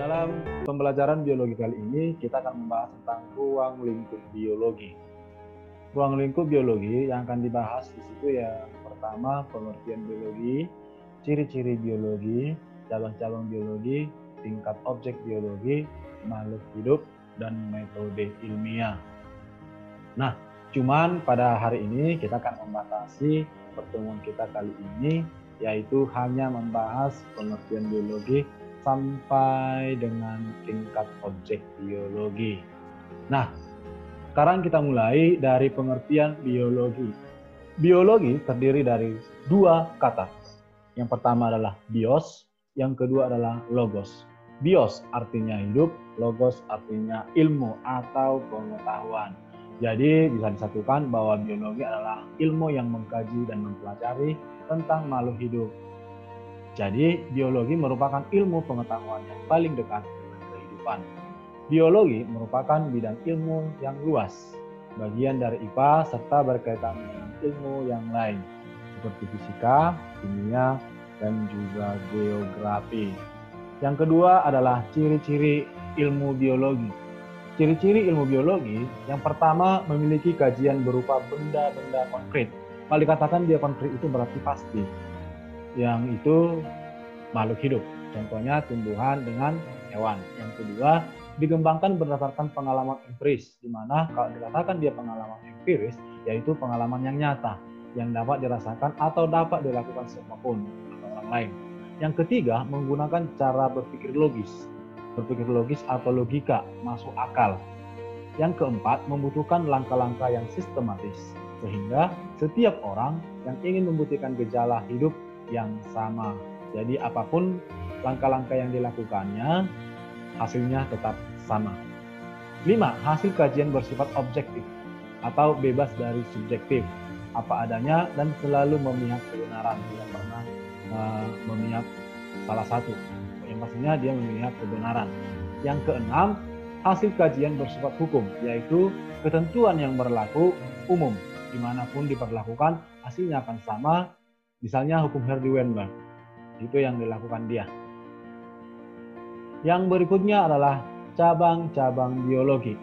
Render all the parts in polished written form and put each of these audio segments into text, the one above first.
Dalam pembelajaran biologi kali ini, kita akan membahas tentang ruang lingkup biologi. Ruang lingkup biologi yang akan dibahas di situ yang pertama pengertian biologi, ciri-ciri biologi, cabang-cabang biologi, tingkat objek biologi, makhluk hidup, dan metode ilmiah. Nah, cuman pada hari ini kita akan membatasi pertemuan kita kali ini, yaitu hanya membahas pengertian biologi sampai dengan tingkat objek biologi. Nah, sekarang kita mulai dari pengertian biologi. Biologi terdiri dari dua kata. Yang pertama adalah bios, yang kedua adalah logos. Bios artinya hidup, logos artinya ilmu atau pengetahuan. Jadi bisa disatukan bahwa biologi adalah ilmu yang mengkaji dan mempelajari tentang makhluk hidup. Jadi biologi merupakan ilmu pengetahuan yang paling dekat dengan kehidupan. Biologi merupakan bidang ilmu yang luas, bagian dari IPA serta berkaitan dengan ilmu yang lain, seperti fisika, kimia, dan juga geografi. Yang kedua adalah ciri-ciri ilmu biologi. Ciri-ciri ilmu biologi, yang pertama memiliki kajian berupa benda-benda konkret. Kalau dikatakan dia konkret itu berarti pasti. Yang itu makhluk hidup, contohnya tumbuhan dengan hewan. Yang kedua, dikembangkan berdasarkan pengalaman empiris, di mana kalau dikatakan dia pengalaman empiris, yaitu pengalaman yang nyata, yang dapat dirasakan atau dapat dilakukan siapapun atau orang lain. Yang ketiga, menggunakan cara berpikir logis atau logika, masuk akal. Yang keempat, membutuhkan langkah-langkah yang sistematis, sehingga setiap orang yang ingin membuktikan gejala hidup yang sama. Jadi apapun langkah-langkah yang dilakukannya, hasilnya tetap sama. 5. Hasil kajian bersifat objektif atau bebas dari subjektif, apa adanya dan selalu memihak kebenaran, tidak pernah memihak salah satu. Yang pastinya dia memihak kebenaran. Yang keenam, hasil kajian bersifat hukum, yaitu ketentuan yang berlaku umum, dimanapun diperlakukan hasilnya akan sama. Misalnya hukum Hardy-Weinberg, itu yang dilakukan dia. Yang berikutnya adalah cabang-cabang biologi.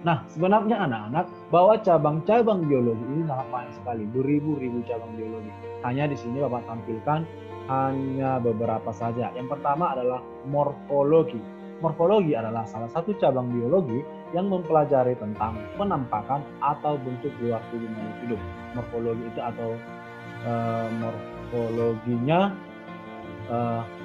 Nah, sebenarnya anak-anak, bahwa cabang-cabang biologi ini sangat banyak sekali, beribu-ribu cabang biologi. Hanya di sini Bapak tampilkan hanya beberapa saja. Yang pertama adalah morfologi. Morfologi adalah salah satu cabang biologi yang mempelajari tentang penampakan atau bentuk luar tubuh makhluk hidup. Morfologi itu atau morfologinya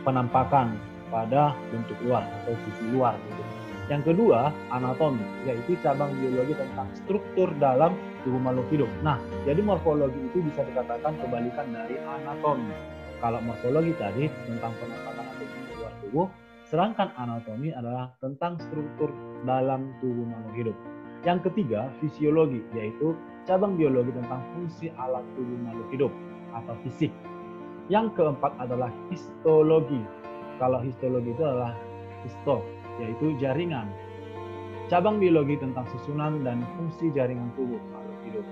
penampakan pada bentuk luar atau sisi luar gitu. Yang kedua, anatomi, yaitu cabang biologi tentang struktur dalam tubuh makhluk hidup. Nah, jadi morfologi itu bisa dikatakan kebalikan dari anatomi. Kalau morfologi tadi tentang penampakan atau bentuk luar tubuh, sedangkan anatomi adalah tentang struktur dalam tubuh makhluk hidup. Yang ketiga, fisiologi, yaitu cabang biologi tentang fungsi alat tubuh makhluk hidup atau fisik. Yang keempat adalah histologi. Kalau histologi itu adalah histo, yaitu jaringan. Cabang biologi tentang susunan dan fungsi jaringan tubuh makhluk hidup.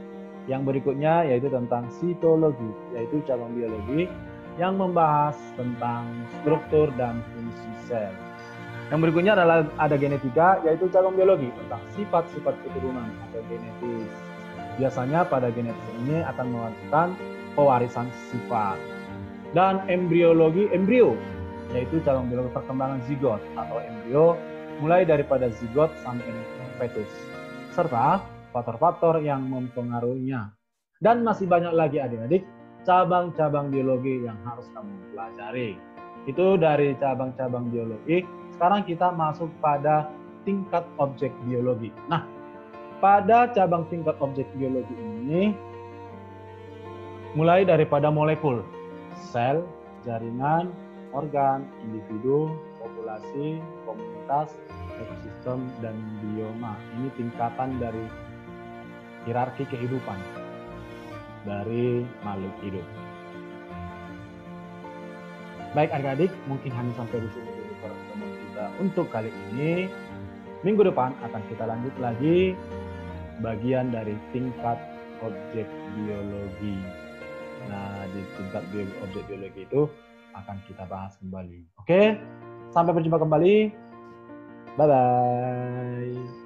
Yang berikutnya yaitu tentang sitologi, yaitu cabang biologi yang membahas tentang struktur dan fungsi sel. Yang berikutnya adalah ada genetika, yaitu cabang biologi tentang sifat-sifat keturunan atau genetis. Biasanya pada genetis ini akan melakukan pewarisan sifat. Dan embriologi, embrio, yaitu cabang biologi perkembangan zigot atau embrio, mulai daripada zigot sampai fetus, serta faktor-faktor yang mempengaruhinya. Dan masih banyak lagi adik-adik cabang-cabang biologi yang harus kamu pelajari. Itu dari cabang-cabang biologi. Sekarang kita masuk pada tingkat objek biologi. Nah, pada cabang tingkat objek biologi ini, mulai daripada molekul, sel, jaringan, organ, individu, populasi, komunitas, ekosistem, dan bioma. Ini tingkatan dari hierarki kehidupan dari makhluk hidup. Baik adik-adik, mungkin hanya sampai di sini dulu pertemuan kita untuk kali ini. Minggu depan akan kita lanjut lagi bagian dari tingkat objek biologi. Nah, di tingkat objek biologi itu akan kita bahas kembali. Oke, sampai berjumpa kembali. Bye-bye.